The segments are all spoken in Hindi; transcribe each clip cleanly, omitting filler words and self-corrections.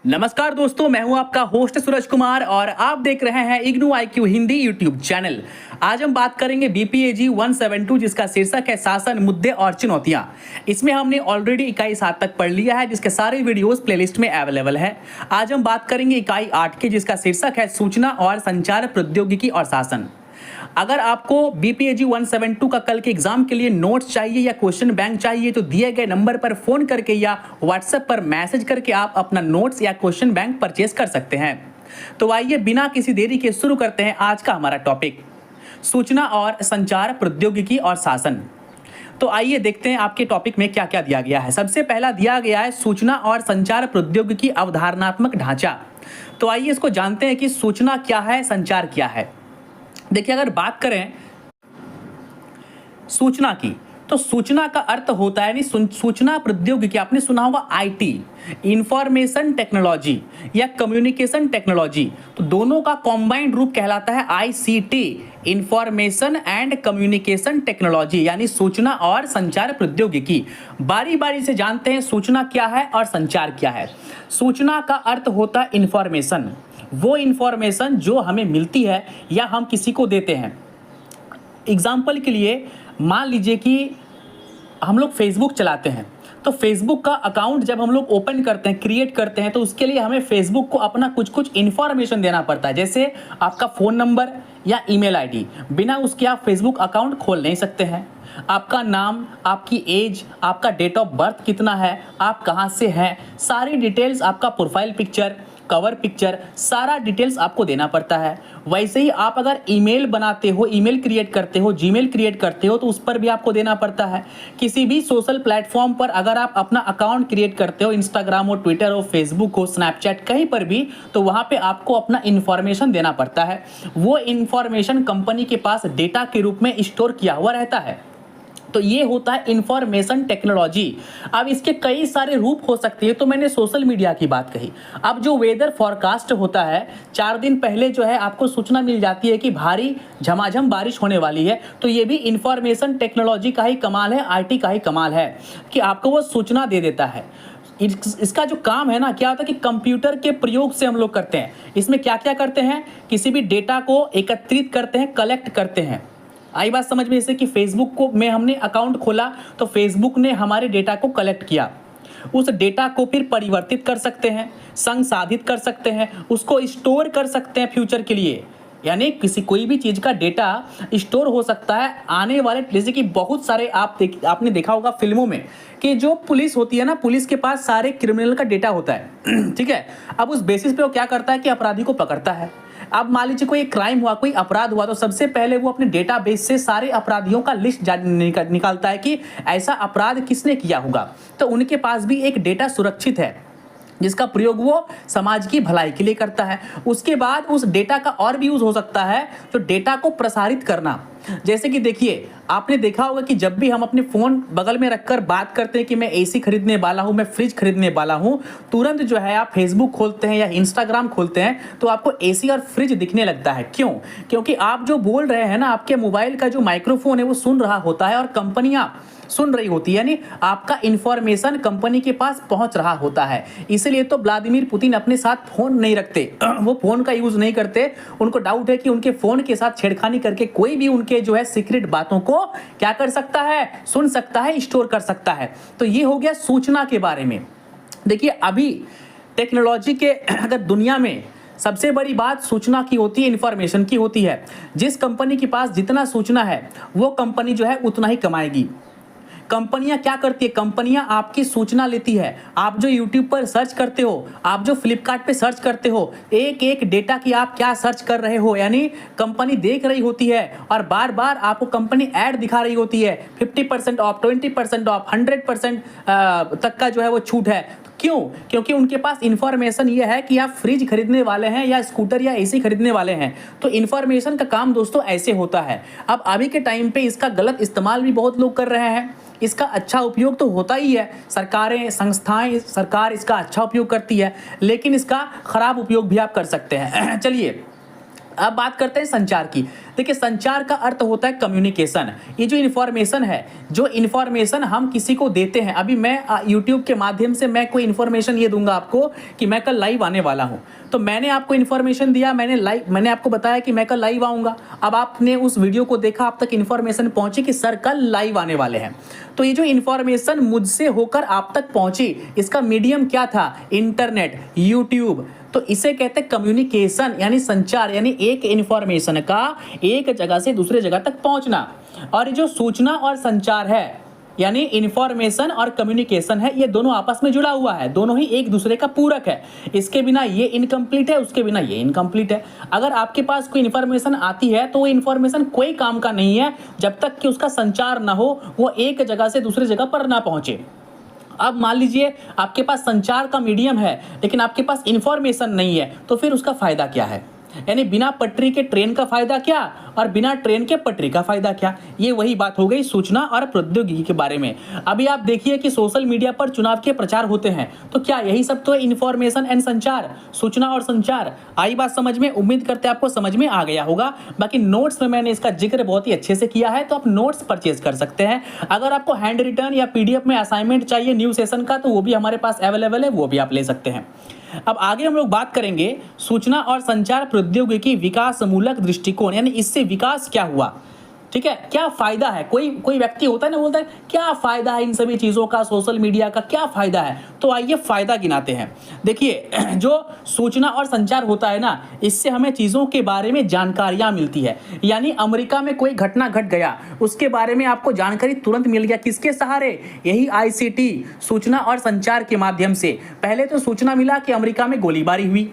नमस्कार दोस्तों, मैं हूं आपका होस्ट सूरज कुमार और आप देख रहे हैं IGNOU IQ Hindi YouTube channel. आज हम बात करेंगे BPAG 172 जिसका शीर्षक है शासन, मुद्दे और चुनौतियां। इसमें हमने ऑलरेडी इकाई 7 तक पढ़ लिया है जिसके सारे वीडियोस प्लेलिस्ट में अवेलेबल है। आज हम बात करेंगे इकाई 8 की जिसका शीर्षक है सूचना और संचार प्रौद्योगिकी और शासन। अगर आपको BPAG 172 का कल के एग्जाम के लिए नोट्स चाहिए या क्वेश्चन बैंक चाहिए तो दिए गए नंबर पर फोन करके या व्हाट्सएप पर मैसेज करके आप अपना नोट्स या क्वेश्चन बैंक परचेज कर सकते हैं। तो आइए बिना किसी देरी के शुरू करते हैं आज का हमारा टॉपिक, सूचना और संचार प्रौद्योगिकी और शासन। तो आइए देखते हैं आपके टॉपिक में क्या क्या दिया गया है। सबसे पहला दिया गया है सूचना और संचार प्रौद्योगिकी अवधारणात्मक ढांचा। तो आइए इसको जानते हैं कि सूचना क्या है, संचार क्या है। देखिए, अगर बात करें सूचना की तो सूचना का अर्थ होता है यानी सूचना प्रौद्योगिकी, आपने सुना होगा IT, इंफॉर्मेशन टेक्नोलॉजी या कम्युनिकेशन टेक्नोलॉजी, तो दोनों का कॉम्बाइंड रूप कहलाता है ICT, information and communication technology यानी सूचना और संचार प्रौद्योगिकी। बारी बारी से जानते हैं सूचना क्या है और संचार क्या है। सूचना का अर्थ होता है इंफॉर्मेशन, वो इंफॉर्मेशन जो हमें मिलती है या हम किसी को देते हैं। एग्जाम्पल के लिए मान लीजिए कि हम लोग फेसबुक चलाते हैं, तो फेसबुक का अकाउंट जब हम लोग ओपन करते हैं, क्रिएट करते हैं, तो उसके लिए हमें फेसबुक को अपना कुछ इन्फॉर्मेशन देना पड़ता है, जैसे आपका फ़ोन नंबर या ईमेल ID। बिना उसके आप फेसबुक अकाउंट खोल नहीं सकते हैं। आपका नाम, आपकी एज, आपका डेट ऑफ बर्थ कितना है, आप कहाँ से हैं, सारी डिटेल्स, आपका प्रोफाइल पिक्चर, कवर पिक्चर, सारा डिटेल्स आपको देना पड़ता है। वैसे ही आप अगर ईमेल बनाते हो, ईमेल क्रिएट करते हो, जीमेल क्रिएट करते हो, तो उस पर भी आपको देना पड़ता है। किसी भी सोशल प्लेटफॉर्म पर अगर आप अपना अकाउंट क्रिएट करते हो, इंस्टाग्राम हो, ट्विटर हो, फेसबुक हो, स्नैपचैट, कहीं पर भी, तो वहाँ पे आपको अपना इन्फॉर्मेशन देना पड़ता है। वो इन्फॉर्मेशन कंपनी के पास डेटा के रूप में स्टोर किया हुआ रहता है। तो ये होता है इंफॉर्मेशन टेक्नोलॉजी। अब इसके कई सारे रूप हो सकते हैं, तो मैंने सोशल मीडिया की बात कही। अब जो वेदर फॉरकास्ट होता है, 4 दिन पहले जो है आपको सूचना मिल जाती है कि भारी झमाझम बारिश होने वाली है, तो ये भी इंफॉर्मेशन टेक्नोलॉजी का ही कमाल है, IT का ही कमाल है कि आपको वो सूचना दे देता है। इसका जो काम है ना, क्या होता है कि कंप्यूटर के प्रयोग से हम लोग करते हैं। इसमें क्या क्या करते हैं, किसी भी डेटा को एकत्रित करते हैं, कलेक्ट करते हैं। आई बात समझ में, जैसे कि फेसबुक को में हमने अकाउंट खोला तो फेसबुक ने हमारे डेटा को कलेक्ट किया, उस डेटा को फिर परिवर्तित कर सकते हैं, संसाधित कर सकते हैं, उसको स्टोर कर सकते हैं फ्यूचर के लिए। यानी कोई भी चीज़ का डेटा स्टोर हो सकता है आने वाले, जैसे कि बहुत सारे आपने देखा होगा फिल्मों में कि जो पुलिस होती है ना, पुलिस के पास सारे क्रिमिनल का डेटा होता है ठीक है। अब उस बेसिस पे वो क्या करता है कि अपराधी को पकड़ता है। अब मान लीजिए कोई क्राइम हुआ, कोई अपराध हुआ, तो सबसे पहले वो अपने डेटाबेस से सारे अपराधियों का लिस्ट निकालता है कि ऐसा अपराध किसने किया होगा। तो उनके पास भी एक डेटा सुरक्षित है जिसका प्रयोग वो समाज की भलाई के लिए करता है। उसके बाद उस डेटा का और भी यूज हो सकता है, तो डेटा को प्रसारित करना। जैसे कि देखिए, आपने देखा होगा कि जब भी हम अपने फ़ोन बगल में रखकर बात करते हैं कि मैं AC खरीदने वाला हूं, मैं फ्रिज खरीदने वाला हूं, तुरंत जो है आप फेसबुक खोलते हैं या इंस्टाग्राम खोलते हैं तो आपको AC और फ्रिज दिखने लगता है। क्यों? क्योंकि आप जो बोल रहे हैं ना, आपके मोबाइल का जो माइक्रोफोन है वो सुन रहा होता है और कंपनियां सुन रही होती है, यानी आपका इंफॉर्मेशन कंपनी के पास पहुंच रहा होता है। इसलिए तो व्लादिमीर पुतिन अपने साथ फोन नहीं रखते, वो फोन का यूज नहीं करते। उनको डाउट है कि उनके फोन के साथ छेड़खानी करके कोई भी उनके जो है सीक्रेट बातों को क्या कर सकता है, सुन सकता है, स्टोर कर सकता है। तो ये हो गया सूचना के बारे में। देखिए, अभी टेक्नोलॉजी के अगर दुनिया में सबसे बड़ी बात सूचना की होती है, इंफॉर्मेशन की होती है। जिस कंपनी के पास जितना सूचना है वो कंपनी जो है उतना ही कमाएगी। कंपनियां क्या करती है, कंपनियां आपकी सूचना लेती है। आप जो YouTube पर सर्च करते हो, आप जो फ्लिपकार्ट पे सर्च करते हो, एक एक डेटा की आप क्या सर्च कर रहे हो, यानी कंपनी देख रही होती है और बार बार आपको कंपनी ऐड दिखा रही होती है, 50% ऑफ, 20% ऑफ, 100% तक का जो है वो छूट है। क्यों? क्योंकि उनके पास इंफॉर्मेशन ये है कि आप फ्रिज खरीदने वाले हैं या स्कूटर या AC खरीदने वाले हैं। तो इंफॉर्मेशन का काम दोस्तों ऐसे होता है। अब अभी के टाइम पे इसका गलत इस्तेमाल भी बहुत लोग कर रहे हैं, इसका अच्छा उपयोग तो होता ही है, सरकारें, संस्थाएं, सरकार इसका अच्छा उपयोग करती है, लेकिन इसका खराब उपयोग भी आप कर सकते हैं चलिए, अब बात करते हैं संचार की। देखिए, संचार का अर्थ होता है कम्युनिकेशन। ये जो इन्फॉर्मेशन है, जो इन्फॉर्मेशन हम किसी को देते हैं, अभी मैं यूट्यूब के माध्यम से मैं कोई इन्फॉर्मेशन ये दूंगा आपको कि मैं कल लाइव आने वाला हूँ, तो मैंने आपको इन्फॉर्मेशन दिया, मैंने आपको बताया कि मैं कल लाइव आऊँगा। अब आपने उस वीडियो को देखा, आप तक इन्फॉर्मेशन पहुँची कि सर कल लाइव आने वाले हैं। तो ये जो इन्फॉर्मेशन मुझसे होकर आप तक पहुँची, इसका मीडियम क्या था? Internet, YouTube. तो इसे कहते हैं कम्युनिकेशन, यानी संचार, यानी एक इन्फॉर्मेशन का एक जगह से दूसरे जगह तक पहुंचना। और ये जो सूचना और संचार है, यानी इन्फॉर्मेशन और कम्युनिकेशन है, ये दोनों आपस में जुड़ा हुआ है, दोनों ही एक दूसरे का पूरक है। इसके बिना ये इनकम्प्लीट है, उसके बिना ये इनकम्प्लीट है। अगर आपके पास कोई इन्फॉर्मेशन आती है तो वो इन्फॉर्मेशन कोई काम का नहीं है जब तक कि उसका संचार ना हो, वो एक जगह से दूसरी जगह पर ना पहुंचे। अब मान लीजिए आपके पास संचार का मीडियम है लेकिन आपके पास इंफॉर्मेशन नहीं है, तो फिर उसका फायदा क्या है? यानी बिना पटरी के ट्रेन का फायदा क्या और बिना ट्रेन के पटरी का फायदा क्या? ये वही बात हो गई सूचना और प्रौद्योगिकी के बारे में। अभी आप देखिए कि सोशल मीडिया पर चुनाव के प्रचार होते हैं, तो क्या यही सब तो है इन्फॉर्मेशन एंड संचार, सूचना और संचार? आई बात समझ में? उम्मीद करते हैं आपको समझ में आ गया होगा। बाकी नोट्स में मैंने इसका जिक्र बहुत ही अच्छे से किया है, तो आप नोट्स परचेज कर सकते हैं। अगर आपको हैंड रिटर्न या पीडीएफ में असाइनमेंट चाहिए न्यू सेशन का, तो वो भी हमारे पास अवेलेबल है, वो भी आप ले सकते हैं। अब आगे हम लोग बात करेंगे सूचना और संचार प्रौद्योगिकी विकासमूलक दृष्टिकोण, यानी इससे विकास क्या हुआ, ठीक है, क्या फायदा है। कोई व्यक्ति होता है ना, बोलता है क्या फायदा है इन सभी चीजों का, सोशल मीडिया का क्या फायदा है? तो आइए फायदा गिनाते हैं। देखिए, जो सूचना और संचार होता है ना, इससे हमें चीजों के बारे में जानकारियां मिलती है। यानी अमेरिका में कोई घटना घट गया, उसके बारे में आपको जानकारी तुरंत मिल गया, किसके सहारे? यही आईसीटी, सूचना और संचार के माध्यम से। पहले तो सूचना मिला कि अमेरिका में गोलीबारी हुई,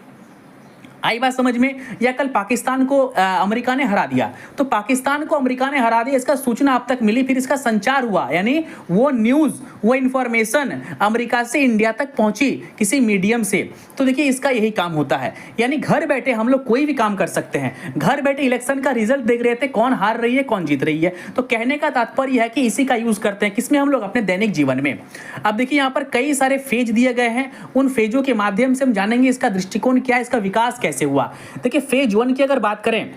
आई बात समझ में? या कल पाकिस्तान को अमेरिका ने हरा दिया, तो पाकिस्तान को अमेरिका ने हरा दिया, इसका सूचना अब तक मिली, फिर इसका संचार हुआ, यानी वो न्यूज़, वो इन्फॉर्मेशन अमेरिका से इंडिया तक पहुंची किसी मीडियम से। तो देखिए, इसका यही काम होता है। यानी घर बैठे हम लोग कोई भी काम कर सकते हैं। घर बैठे इलेक्शन का रिजल्ट देख रहे थे, कौन हार रही है कौन जीत रही है। तो कहने का तात्पर्य है कि इसी का यूज़ करते हैं, किसमें? हम लोग अपने दैनिक जीवन में। अब देखिए, यहाँ पर कई सारे फेज दिए गए हैं, उन फेजों के माध्यम से हम जानेंगे इसका दृष्टिकोण क्या है, इसका विकास कैसे हुआ। देखिए, फेज 1 की अगर बात करें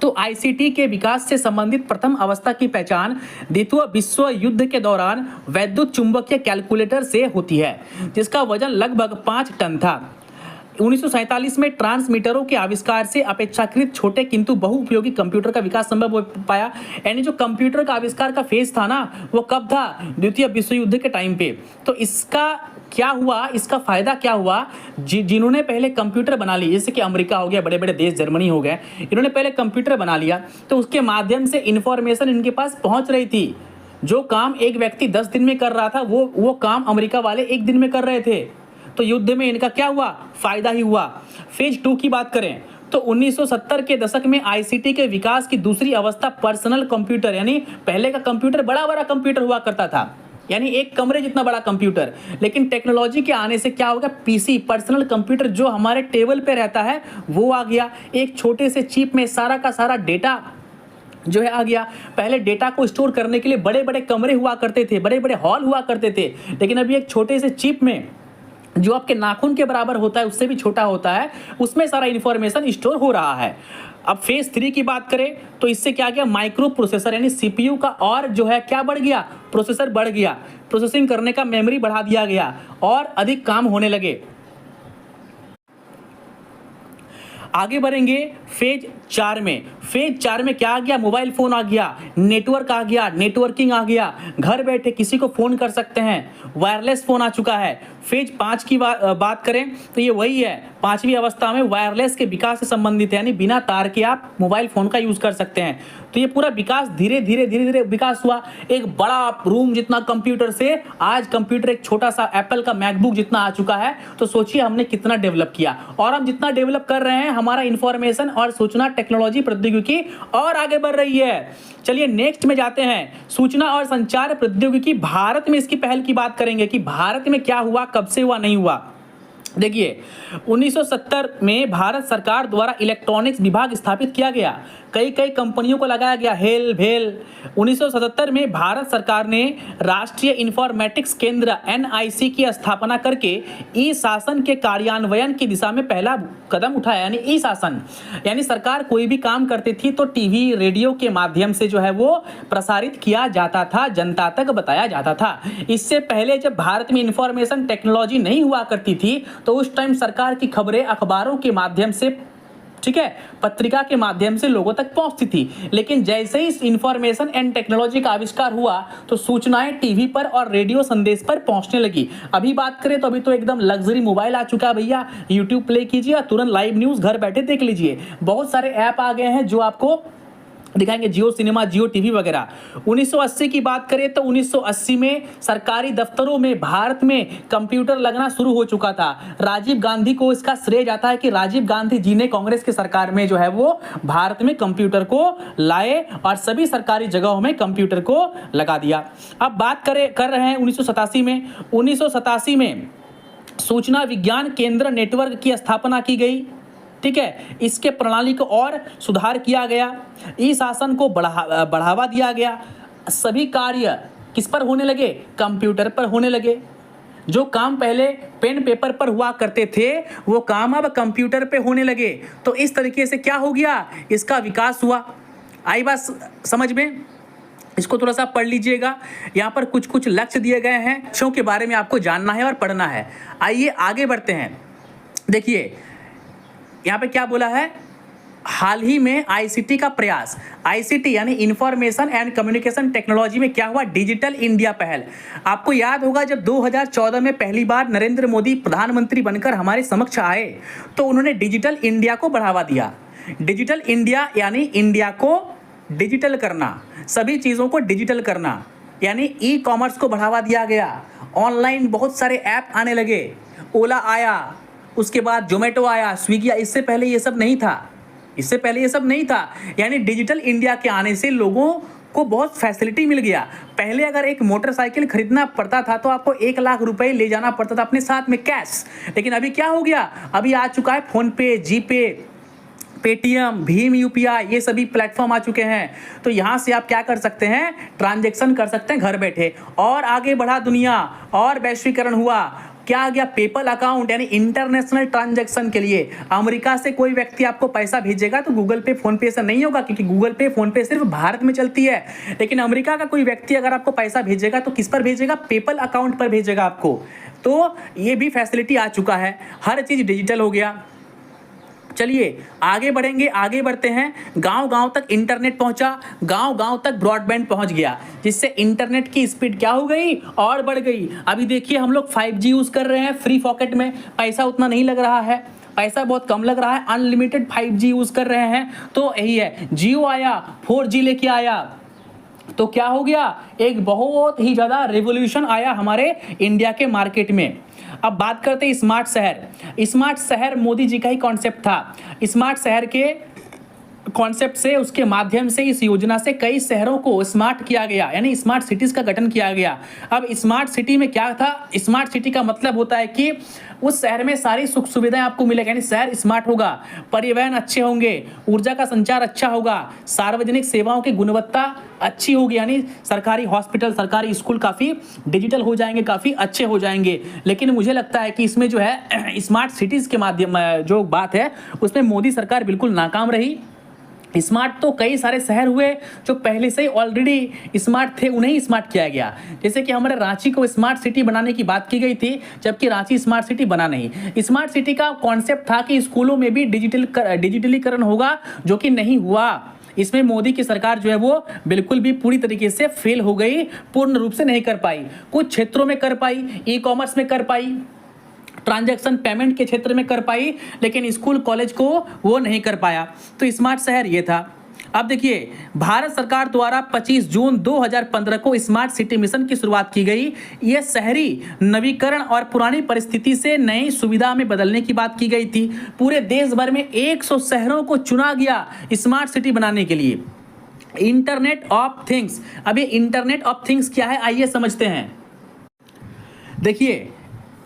तो आईसीटी के विकास से संबंधित प्रथम अवस्था की पहचान द्वितीय विश्व युद्ध के दौरान वैद्युत चुंबकीय कैलकुलेटर से होती है, जिसका वजन लगभग 5 टन था। 1947 में ट्रांसमीटरों के आविष्कार से अपेक्षाकृत छोटे किंतु बहुउपयोगी कंप्यूटर का विकास संभव हो पाया। यानी जो कंप्यूटर का आविष्कार का फेज था ना, वो कब था? द्वितीय विश्व युद्ध के टाइम पे। तो इसका क्या हुआ, इसका फायदा क्या हुआ? जिन्होंने पहले कंप्यूटर बना लिए, जैसे कि अमेरिका हो गया, बड़े बड़े देश, जर्मनी हो गए, इन्होंने पहले कंप्यूटर बना लिया, तो उसके माध्यम से इंफॉर्मेशन इनके पास पहुंच रही थी। जो काम एक व्यक्ति 10 दिन में कर रहा था, वो काम अमेरिका वाले 1 दिन में कर रहे थे। तो युद्ध में इनका क्या हुआ? फायदा ही हुआ। फेज 2 की बात करें तो 1970 के दशक में आईसीटी के विकास की दूसरी अवस्था पर्सनल कंप्यूटर, यानी पहले का कंप्यूटर बड़ा कंप्यूटर हुआ करता था, यानी एक कमरे जितना बड़ा कंप्यूटर। लेकिन टेक्नोलॉजी के आने से क्या हो गया? पीसी, पर्सनल कंप्यूटर, जो हमारे टेबल पे रहता है, वो आ गया। एक छोटे से चिप में सारा का सारा डेटा जो है आ गया। पहले डेटा को स्टोर करने के लिए बड़े बड़े कमरे हुआ करते थे, बड़े बड़े हॉल हुआ करते थे, लेकिन अभी एक छोटे से चिप में, जो आपके नाखून के बराबर होता है, उससे भी छोटा होता है, उसमें सारा इंफॉर्मेशन स्टोर हो रहा है। अब फेज 3 की बात करें तो इससे क्या गया? माइक्रो प्रोसेसर, यानी सीपीयू का और जो है क्या बढ़ गया? प्रोसेसर बढ़ गया, प्रोसेसिंग करने का मेमोरी बढ़ा दिया गया और अधिक काम होने लगे। आगे बढ़ेंगे फेज 4 में। फेज 4 में क्या आ गया? मोबाइल फोन आ गया, नेटवर्क आ गया, नेटवर्किंग आ गया, घर बैठे किसी को फोन कर सकते हैं, वायरलेस फोन आ चुका है। फेज 5 की बात करें तो ये वही है, 5वीं अवस्था में वायरलेस के विकास से संबंधित है, यानी बिना तार के आप मोबाइल फोन का यूज कर सकते हैं। तो ये पूरा विकास धीरे धीरे विकास हुआ। एक बड़ा रूम जितना कंप्यूटर से आज कंप्यूटर एक छोटा सा एप्पल का मैकबुक जितना आ चुका है। तो सोचिए हमने कितना डेवलप किया, और हम जितना डेवलप कर रहे हैं, हमारा इंफॉर्मेशन और सूचना टेक्नोलॉजी प्रौद्योगिकी और आगे बढ़ रही है। चलिए नेक्स्ट में जाते हैं, सूचना और संचार प्रौद्योगिकी भारत में, इसकी पहल की बात करेंगे कि भारत में क्या हुआ, कब से हुआ, नहीं हुआ। देखिए 1970 में भारत सरकार द्वारा इलेक्ट्रॉनिक्स विभाग स्थापित किया गया, कई कई कंपनियों को लगाया गया हेल भेल। 1977 में भारत सरकार ने राष्ट्रीय इंफॉर्मेटिक्स केंद्र NIC की स्थापना करके ई शासन के कार्यान्वयन की दिशा में पहला कदम उठाया। यानी ई शासन यानी सरकार कोई भी काम करती थी तो टीवी रेडियो के माध्यम से जो है वो प्रसारित किया जाता था, जनता तक बताया जाता था। इससे पहले जब भारत में इंफॉर्मेशन टेक्नोलॉजी नहीं हुआ करती थी तो उस टाइम सरकार की खबरें अखबारों के माध्यम से, ठीक है, पत्रिका के माध्यम से लोगों तक पहुंचती थी। लेकिन जैसे ही इस इंफॉर्मेशन एंड टेक्नोलॉजी का आविष्कार हुआ तो सूचनाएं टीवी पर और रेडियो संदेश पर पहुंचने लगी। अभी बात करें तो अभी तो एकदम लग्जरी मोबाइल आ चुका है भैया, यूट्यूब प्ले कीजिए और तुरंत लाइव न्यूज घर बैठे देख लीजिए। बहुत सारे ऐप आ गए हैं जो आपको दिखाएंगे, जियो सिनेमा, जियो टीवी वगैरह। 1980 की बात करें तो 1980 में सरकारी दफ्तरों में भारत में कंप्यूटर लगना शुरू हो चुका था। राजीव गांधी को इसका श्रेय जाता है कि राजीव गांधी जी ने कांग्रेस की सरकार में जो है वो भारत में कंप्यूटर को लाए और सभी सरकारी जगहों में कंप्यूटर को लगा दिया। अब बात कर रहे हैं 1987 में। 1987 में सूचना विज्ञान केंद्र नेटवर्क की स्थापना की गई, ठीक है। इसके प्रणाली को और सुधार किया गया, ई शासन को बढ़ावा दिया गया। सभी कार्य किस पर होने लगे? कंप्यूटर पर होने लगे। जो काम पहले पेन पेपर पर हुआ करते थे वो काम अब कंप्यूटर पे होने लगे। तो इस तरीके से क्या हो गया, इसका विकास हुआ। आई बात समझ में? इसको थोड़ा सा पढ़ लीजिएगा। यहाँ पर कुछ कुछ लक्ष्य दिए गए हैं, लक्ष्यों के बारे में आपको जानना है और पढ़ना है। आइए आगे बढ़ते हैं। देखिए यहाँ पे क्या बोला है, हाल ही में ICT का प्रयास। ICT यानी इंफॉर्मेशन एंड कम्युनिकेशन टेक्नोलॉजी में क्या हुआ, डिजिटल इंडिया पहल। आपको याद होगा जब 2014 में पहली बार नरेंद्र मोदी प्रधानमंत्री बनकर हमारे समक्ष आए तो उन्होंने डिजिटल इंडिया को बढ़ावा दिया। डिजिटल इंडिया यानी इंडिया को डिजिटल करना, सभी चीज़ों को डिजिटल करना, यानी ई-कॉमर्स को बढ़ावा दिया गया। ऑनलाइन बहुत सारे ऐप आने लगे, ओला आया, उसके बाद जोमेटो आया, स्विगी आया। इससे पहले ये सब नहीं था। यानी डिजिटल इंडिया के आने से लोगों को बहुत फैसिलिटी मिल गया। पहले अगर एक मोटरसाइकिल खरीदना पड़ता था तो आपको 1 लाख रुपए ले जाना पड़ता था अपने साथ में कैश। लेकिन अभी क्या हो गया, अभी आ चुका है फोन पे, जीपे, पेटीएम, भीम UPI, ये सभी प्लेटफॉर्म आ चुके हैं। तो यहाँ से आप क्या कर सकते हैं, ट्रांजैक्शन कर सकते हैं घर बैठे। और आगे बढ़ा दुनिया और वैश्वीकरण हुआ। क्या आ गया, पेपल अकाउंट यानी इंटरनेशनल ट्रांजैक्शन के लिए। अमेरिका से कोई व्यक्ति आपको पैसा भेजेगा तो गूगल पे, फोन पे से नहीं होगा, क्योंकि गूगल पे, फोन पे सिर्फ भारत में चलती है। लेकिन अमेरिका का कोई व्यक्ति अगर आपको पैसा भेजेगा तो किस पर भेजेगा, पेपल अकाउंट पर भेजेगा आपको। तो ये भी फैसिलिटी आ चुका है, हर चीज़ डिजिटल हो गया। चलिए आगे बढ़ेंगे, आगे बढ़ते हैं। गांव-गांव तक इंटरनेट पहुंचा, गांव-गांव तक ब्रॉडबैंड पहुंच गया, जिससे इंटरनेट की स्पीड क्या हो गई और बढ़ गई। अभी देखिए हम लोग 5G यूज़ कर रहे हैं फ्री पॉकेट में, पैसा उतना नहीं लग रहा है, पैसा बहुत कम लग रहा है, अनलिमिटेड 5G यूज़ कर रहे हैं। तो यही है, जियो आया, 4G लेके आया, तो क्या हो गया, एक बहुत ही ज़्यादा रेवोल्यूशन आया हमारे इंडिया के मार्केट में। अब बात करते हैं स्मार्ट शहर। स्मार्ट शहर मोदी जी का ही कॉन्सेप्ट था। स्मार्ट शहर के कॉन्सेप्ट से, उसके माध्यम से, इस योजना से कई शहरों को स्मार्ट किया गया, यानी स्मार्ट सिटीज़ का गठन किया गया। अब स्मार्ट सिटी में क्या था, स्मार्ट सिटी का मतलब होता है कि उस शहर में सारी सुख सुविधाएं आपको मिलेगी, यानी शहर स्मार्ट होगा, परिवहन अच्छे होंगे, ऊर्जा का संचार अच्छा होगा, सार्वजनिक सेवाओं की गुणवत्ता अच्छी होगी, यानी सरकारी हॉस्पिटल, सरकारी स्कूल काफ़ी डिजिटल हो जाएंगे, काफ़ी अच्छे हो जाएंगे। लेकिन मुझे लगता है कि इसमें जो है स्मार्ट सिटीज़ के माध्यम जो बात है उसमें मोदी सरकार बिल्कुल नाकाम रही। स्मार्ट तो कई सारे शहर हुए जो पहले से ही ऑलरेडी स्मार्ट थे, उन्हें स्मार्ट किया गया। जैसे कि हमारे रांची को स्मार्ट सिटी बनाने की बात की गई थी, जबकि रांची स्मार्ट सिटी बना नहीं। स्मार्ट सिटी का कॉन्सेप्ट था कि स्कूलों में भी डिजिटलीकरण होगा, जो कि नहीं हुआ। इसमें मोदी की सरकार जो है वो बिल्कुल भी पूरी तरीके से फेल हो गई, पूर्ण रूप से नहीं कर पाई। कुछ क्षेत्रों में कर पाई, ई-कॉमर्स में कर पाई, ट्रांजैक्शन पेमेंट के क्षेत्र में कर पाई, लेकिन स्कूल कॉलेज को वो नहीं कर पाया। तो स्मार्ट शहर ये था। अब देखिए, भारत सरकार द्वारा 25 जून 2015 को स्मार्ट सिटी मिशन की शुरुआत की गई। यह शहरी नवीकरण और पुरानी परिस्थिति से नई सुविधा में बदलने की बात की गई थी। पूरे देश भर में 100 शहरों को चुना गया स्मार्ट सिटी बनाने के लिए। Internet of things. अब ये इंटरनेट ऑफ थिंग्स क्या है, आइए समझते हैं। देखिए,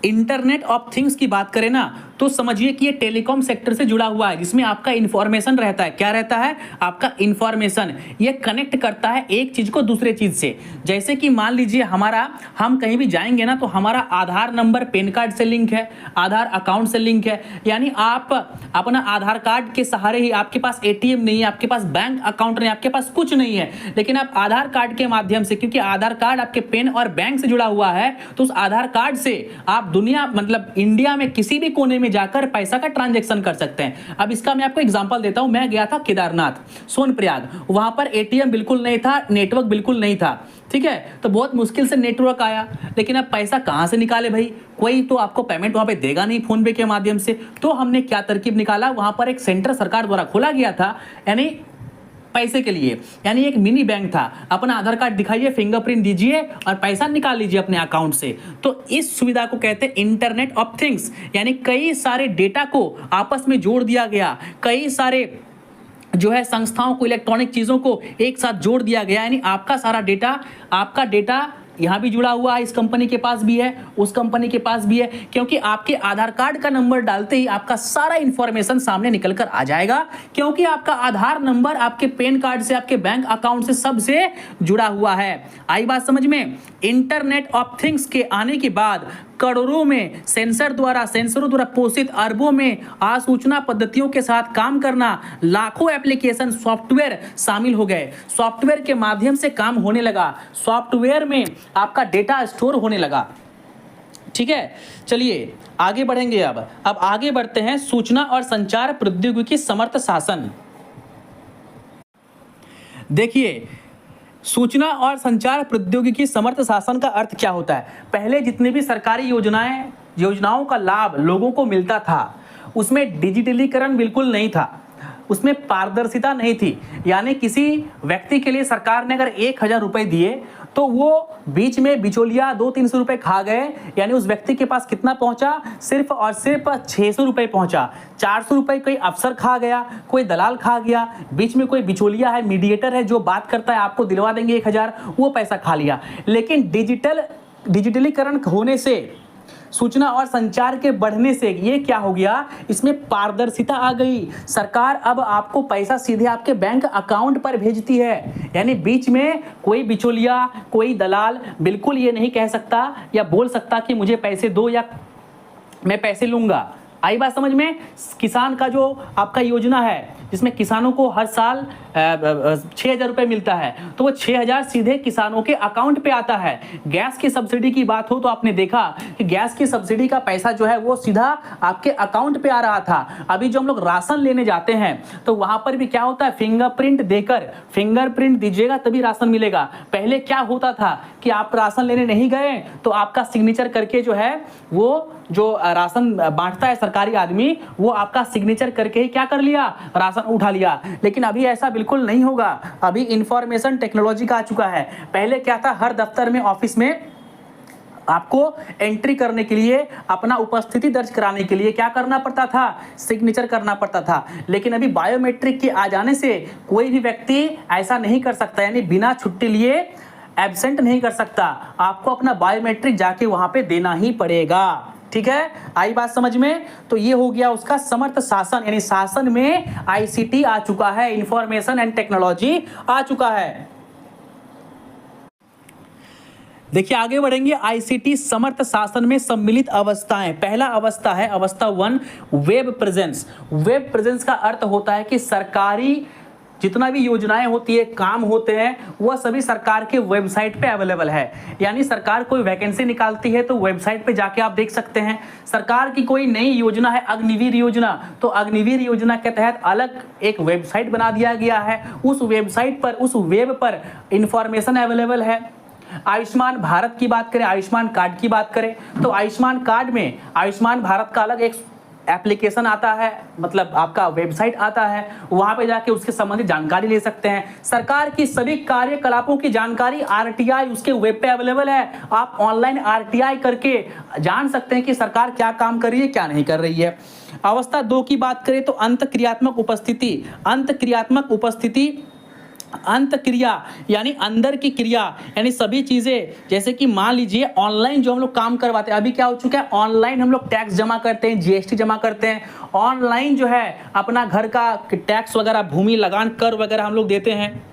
इंटरनेट ऑफ थिंग्स की बात करें ना तो समझिए कि ये टेलीकॉम सेक्टर से जुड़ा हुआ है, जिसमें आपका इंफॉर्मेशन रहता है। क्या रहता है? आपका इंफॉर्मेशन। ये कनेक्ट करता है एक चीज को दूसरे चीज से। जैसे कि मान लीजिए हम कहीं भी जाएंगे ना तो हमारा आधार नंबर पैन कार्ड से लिंक है, आधार अकाउंट से लिंक है। यानी आप अपना आधार कार्ड के सहारे ही, आपके पास एटीएम नहीं है, आपके पास बैंक अकाउंट नहीं, आपके पास कुछ नहीं है, लेकिन आप आधार कार्ड के माध्यम से, क्योंकि आधार कार्ड आपके पेन और बैंक से जुड़ा हुआ है, तो उस आधार कार्ड से आप दुनिया मतलब इंडिया में किसी भी कोने में जाकर पैसा का ट्रांजैक्शन कर सकते हैं। अब इसका मैं आपको एग्जांपल देता हूं। मैं गया था केदारनाथ, सोनप्रयाग, वहां पर एटीएम बिल्कुल नहीं था, नेटवर्क बिल्कुल नहीं था, ठीक है। तो बहुत मुश्किल से नेटवर्क आया, लेकिन अब पैसा कहां से निकाले भाई? कोई तो आपको पेमेंट वहां पे देगा नहीं फोन पे के माध्यम से। तो हमने क्या तरकीब निकाला, वहां पर एक सेंटर सरकार द्वारा खोला गया था, यानी पैसे के लिए, यानी एक मिनी बैंक था। अपना आधार कार्ड दिखाइए, फिंगरप्रिंट दीजिए और पैसा निकाल लीजिए अपने अकाउंट से। तो इस सुविधा को कहते हैं इंटरनेट ऑफ थिंग्स, यानी कई सारे डेटा को आपस में जोड़ दिया गया, कई सारे जो है संस्थाओं को, इलेक्ट्रॉनिक चीजों को एक साथ जोड़ दिया गया। यानी आपका सारा डेटा, आपका डेटा यहां भी जुड़ा हुआ है, इस कंपनी के पास भी है, उस कंपनी के पास भी है, क्योंकि आपके आधार कार्ड का नंबर डालते ही आपका सारा इंफॉर्मेशन सामने निकल कर आ जाएगा, क्योंकि आपका आधार नंबर आपके पैन कार्ड से, आपके बैंक अकाउंट से, सबसे जुड़ा हुआ है। आई बात समझ में? इंटरनेट ऑफ थिंग्स के आने के बाद करोड़ों में सेंसरों द्वारा पोषित अरबों में आसूचना पद्धतियों के साथ काम करना, लाखों एप्लीकेशन सॉफ्टवेयर शामिल हो गए। सॉफ्टवेयर के माध्यम से काम होने लगा, सॉफ्टवेयर में आपका डेटा स्टोर होने लगा, ठीक है। चलिए आगे बढ़ेंगे। अब आगे बढ़ते हैं, सूचना और संचार प्रौद्योगिकी समर्थ शासन। देखिए, सूचना और संचार प्रौद्योगिकी समर्थ शासन का अर्थ क्या होता है? पहले जितनी भी सरकारी योजनाओं का लाभ लोगों को मिलता था, उसमें डिजिटलीकरण बिल्कुल नहीं था, उसमें पारदर्शिता नहीं थी। यानी किसी व्यक्ति के लिए सरकार ने अगर 1,000 रुपए दिए तो वो बीच में बिचौलिया 200-300 रुपए खा गए, यानी उस व्यक्ति के पास कितना पहुंचा? सिर्फ और सिर्फ 600 रुपए पहुंचा। 400 रुपए कोई अफसर खा गया, कोई दलाल खा गया, बीच में कोई बिचौलिया है, मीडिएटर है जो बात करता है आपको दिलवा देंगे 1,000, वो पैसा खा लिया। लेकिन डिजिटलीकरण होने से, सूचना और संचार के बढ़ने से ये क्या हो गया? इसमें पारदर्शिता आ गई। सरकार अब आपको पैसा सीधे आपके बैंक अकाउंट पर भेजती है, यानी बीच में कोई बिचौलिया, कोई दलाल बिल्कुल ये नहीं कह सकता या बोल सकता कि मुझे पैसे दो या मैं पैसे लूंगा। आई बात समझ में? किसान का जो आपका योजना है, जिसमें किसानों को हर साल 6,000 रुपए मिलता है, तो वो 6,000 सीधे किसानों के अकाउंट पे आता है। गैस की सब्सिडी की बात हो तो आपने देखा कि गैस की सब्सिडी का पैसा जो है वो सीधा आपके अकाउंट पे आ रहा था। अभी जो हम लोग राशन लेने जाते हैं तो वहां पर भी क्या होता है? फिंगरप्रिंट देकर, फिंगरप्रिंट दीजिएगा तभी राशन मिलेगा। पहले क्या होता था कि आप राशन लेने नहीं गए तो आपका सिग्नेचर करके जो है, वो जो राशन बांटता है सरकारी आदमी, वो आपका सिग्नेचर करके ही क्या कर लिया? राशन उठा लिया। लेकिन अभी ऐसा बिल्कुल नहीं होगा। अभी इंफॉर्मेशन टेक्नोलॉजी का आ चुका है। पहले क्या था? हर दफ्तर में, ऑफिस में आपको एंट्री करने के लिए, अपना उपस्थिति दर्ज कराने के लिए क्या करना पड़ता था? सिग्नेचर करना पड़ता था। लेकिन अभी बायोमेट्रिक के आ जाने से कोई भी व्यक्ति ऐसा नहीं कर सकता, यानी बिना छुट्टी लिए एब्सेंट नहीं कर सकता। आपको अपना बायोमेट्रिक जाके वहां पे देना ही पड़ेगा, ठीक है। आई बात समझ में? तो ये हो गया उसका समर्थ शासन, यानी शासन में आईसीटी आ चुका है, इंफॉर्मेशन एंड टेक्नोलॉजी आ चुका है। देखिए आगे बढ़ेंगे। आईसीटी समर्थ शासन में सम्मिलित अवस्थाएं। पहला अवस्था है अवस्था 1, वेब प्रेजेंस। वेब प्रेजेंस का अर्थ होता है कि सरकारी जितना भी योजनाएं होती है, काम होते हैं, वह सभी सरकार के वेबसाइट पे अवेलेबल है। यानी सरकार कोई वैकेंसी निकालती है तो वेबसाइट पे जाके आप देख सकते हैं। सरकार की कोई नई योजना है, अग्निवीर योजना, तो अग्निवीर योजना के तहत अलग एक वेबसाइट बना दिया गया है। उस वेबसाइट पर, उस वेब पर इंफॉर्मेशन अवेलेबल है। आयुष्मान भारत की बात करें, आयुष्मान कार्ड की बात करें, तो आयुष्मान कार्ड में आयुष्मान भारत का अलग एक एप्लीकेशन आता है, मतलब आपका वेबसाइट आता है, वहां पे जाके उसके संबंधित जानकारी ले सकते हैं। सरकार की सभी कार्यकलापों की जानकारी आरटीआई उसके वेब पे अवेलेबल है। आप ऑनलाइन आरटीआई करके जान सकते हैं कि सरकार क्या काम कर रही है, क्या नहीं कर रही है। अवस्था 2 की बात करें तो अंतःक्रियात्मक उपस्थिति। अंतःक्रियात्मक उपस्थिति अंत क्रिया यानी अंदर की क्रिया, यानी सभी चीजें, जैसे कि मान लीजिए ऑनलाइन जो हम लोग काम करवाते हैं, अभी क्या हो चुका है, ऑनलाइन हम लोग टैक्स जमा करते हैं, जीएसटी जमा करते हैं, ऑनलाइन जो है अपना घर का टैक्स वगैरह, भूमि लगान कर वगैरह हम लोग देते हैं।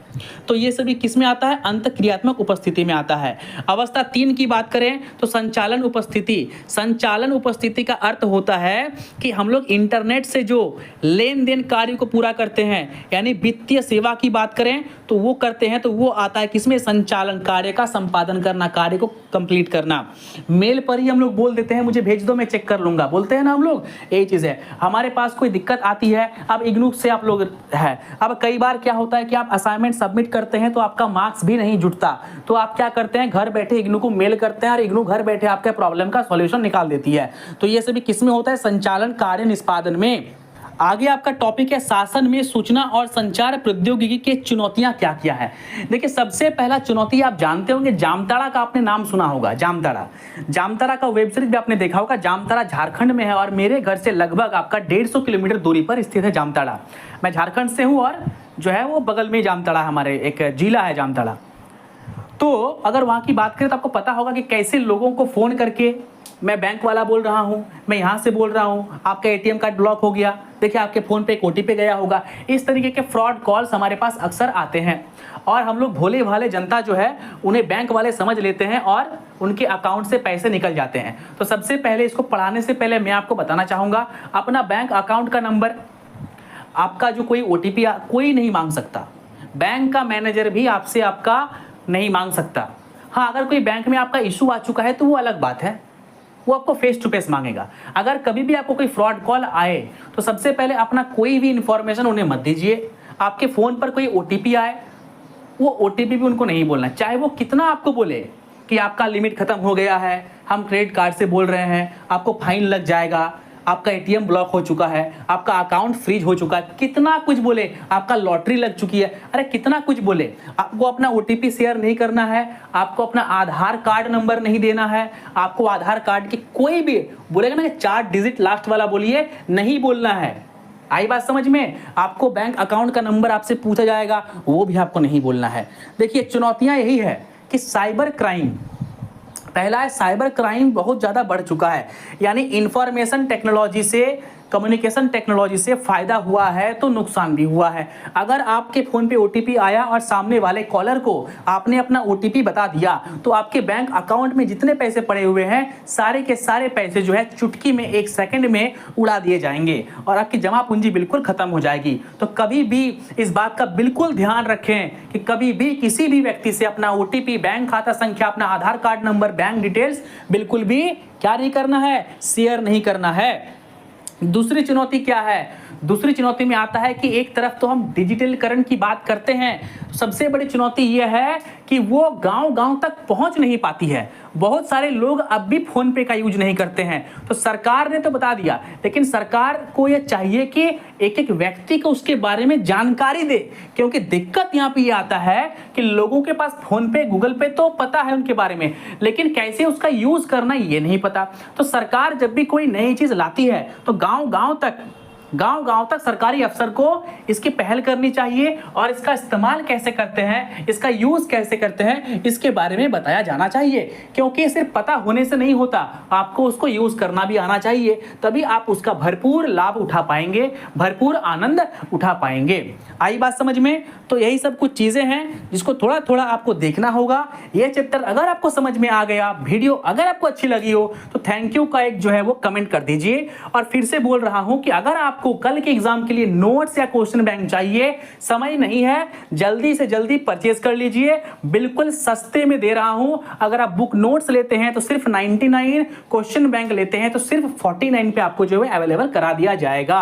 तो ये सभी किस में आता है, अंत क्रियात्मक उपस्थिति में आता है। अवस्था 3 की बात करें तो संचालन उपस्थिति। संचालन उपस्थिति का अर्थ होता है कि हम लोग इंटरनेट से जो लेन देन कार्य को पूरा करते हैं, यानी वित्तीय सेवा की बात करें तो वो करते हैं, तो वो आता है किसमें, संचालन, कार्य का संपादन करना, कार्य को कंप्लीट करना। मेल पर ही हम लोग बोल देते हैं मुझे भेज दो मैं चेक कर लूंगा, बोलते हैं ना हम लोग, यही चीज है। हमारे पास कोई दिक्कत आती है, अब इग्नू से आप लोग है, अब कई बार क्या होता है कि आप असाइनमेंट सबमिट करते हैं तो आपका मार्क्स भी नहीं जुटता, तो आप क्या करते हैं, घर बैठे इग्नू को मेल करते हैं और इग्नू घर बैठे आपके प्रॉब्लम का सॉल्यूशन निकाल देती है। तो ये सभी किस में होता है, संचालन, कार्य निष्पादन में। आगे आपका टॉपिक है शासन में सूचना और संचार प्रौद्योगिकी के चुनौतियां क्या क्या है। देखिए सबसे पहला चुनौती आप जानते होंगे, जामताड़ा का आपने नाम सुना होगा, जामताड़ा। जामताड़ा का वेब सीरीज भी आपने देखा होगा। जामताड़ा झारखंड में है और मेरे घर से लगभग आपका 150 किलोमीटर दूरी पर स्थित है जामताड़ा। मैं झारखंड से हूँ और जो है वो बगल में जामताड़ा, हमारे एक जिला है जामताड़ा। तो अगर वहाँ की बात करें तो आपको पता होगा कि कैसे लोगों को फ़ोन करके, मैं बैंक वाला बोल रहा हूँ, मैं यहाँ से बोल रहा हूँ, आपका एटीएम कार्ड ब्लॉक हो गया, देखिए आपके फ़ोन पे एक ओटीपी गया होगा। इस तरीके के फ्रॉड कॉल्स हमारे पास अक्सर आते हैं और हम लोग भोले भाले जनता जो है उन्हें बैंक वाले समझ लेते हैं और उनके अकाउंट से पैसे निकल जाते हैं। तो सबसे पहले इसको पढ़ाने से पहले मैं आपको बताना चाहूँगा, अपना बैंक अकाउंट का नंबर, आपका जो कोई ओटीपी कोई नहीं मांग सकता, बैंक का मैनेजर भी आपसे आपका नहीं मांग सकता। हाँ, अगर कोई बैंक में आपका इशू आ चुका है तो वो अलग बात है, वो आपको फेस टू फेस मांगेगा। अगर कभी भी आपको कोई फ्रॉड कॉल आए तो सबसे पहले अपना कोई भी इंफॉर्मेशन उन्हें मत दीजिए। आपके फ़ोन पर कोई ओटीपी आए, वो ओटीपी भी उनको नहीं बोलना, चाहे वो कितना आपको बोले कि आपका लिमिट खत्म हो गया है, हम क्रेडिट कार्ड से बोल रहे हैं, आपको फाइन लग जाएगा, आपका एटीएम ब्लॉक हो चुका है, आपका अकाउंट फ्रीज हो चुका है, कितना कुछ बोले, आपका लॉटरी लग चुकी है, अरे कितना कुछ बोले, आपको अपना ओटीपी शेयर नहीं करना है, आपको अपना आधार कार्ड नंबर नहीं देना है, आपको आधार कार्ड की कोई भी बोलेगा ना 4 डिजिट लास्ट वाला बोलिए, नहीं बोलना है। आई बात समझ में? आपको बैंक अकाउंट का नंबर आपसे पूछा जाएगा, वो भी आपको नहीं बोलना है। देखिए चुनौतियां यही है कि साइबर क्राइम, पहला है साइबर क्राइम बहुत ज़्यादा बढ़ चुका है, यानी इंफॉर्मेशन टेक्नोलॉजी से, कम्युनिकेशन टेक्नोलॉजी से फ़ायदा हुआ है तो नुकसान भी हुआ है। अगर आपके फ़ोन पे ओटीपी आया और सामने वाले कॉलर को आपने अपना ओटीपी बता दिया तो आपके बैंक अकाउंट में जितने पैसे पड़े हुए हैं सारे के सारे पैसे जो है चुटकी में 1 सेकंड में उड़ा दिए जाएंगे और आपकी जमा पूंजी बिल्कुल ख़त्म हो जाएगी। तो कभी भी इस बात का बिल्कुल ध्यान रखें कि कभी भी किसी भी व्यक्ति से अपना ओटीपी, बैंक खाता संख्या, अपना आधार कार्ड नंबर, बैंक डिटेल्स बिल्कुल भी क्या नहीं करना है, शेयर नहीं करना है। दूसरी चुनौती क्या है? दूसरी चुनौती में आता है कि एक तरफ तो हम डिजिटलीकरण की बात करते हैं, तो सबसे बड़ी चुनौती यह है कि वो गांव-गांव तक पहुंच नहीं पाती है। बहुत सारे लोग अब भी फोन पे का यूज नहीं करते हैं। तो सरकार ने तो बता दिया, लेकिन सरकार को यह चाहिए कि एक एक व्यक्ति को उसके बारे में जानकारी दे, क्योंकि दिक्कत यहाँ पे ये आता है कि लोगों के पास फोन पे, गूगल पे तो पता है उनके बारे में, लेकिन कैसे उसका यूज करना ये नहीं पता। तो सरकार जब भी कोई नई चीज लाती है तो गांव-गांव तक सरकारी अफसर को इसकी पहल करनी चाहिए और इसका इस्तेमाल कैसे करते हैं, इसका यूज कैसे करते हैं, इसके बारे में बताया जाना चाहिए। क्योंकि सिर्फ पता होने से नहीं होता, आपको उसको यूज करना भी आना चाहिए, तभी आप उसका भरपूर लाभ उठा पाएंगे, भरपूर आनंद उठा पाएंगे। आई बात समझ में? तो यही सब कुछ चीजें हैं जिसको थोड़ा थोड़ा आपको देखना होगा। ये चैप्टर अगर आपको समझ में आ गया, वीडियो अगर आपको अच्छी लगी हो तो थैंक यू का एक जो है वो कमेंट कर दीजिए। और फिर से बोल रहा हूं कि अगर आपको कल के एग्जाम के लिए नोट्स या क्वेश्चन बैंक चाहिए, समय नहीं है, जल्दी से जल्दी परचेज कर लीजिए, बिल्कुल सस्ते में दे रहा हूं। अगर आप बुक नोट्स लेते हैं तो सिर्फ 99, क्वेश्चन बैंक लेते हैं तो सिर्फ 49 पे आपको जो है अवेलेबल करा दिया जाएगा।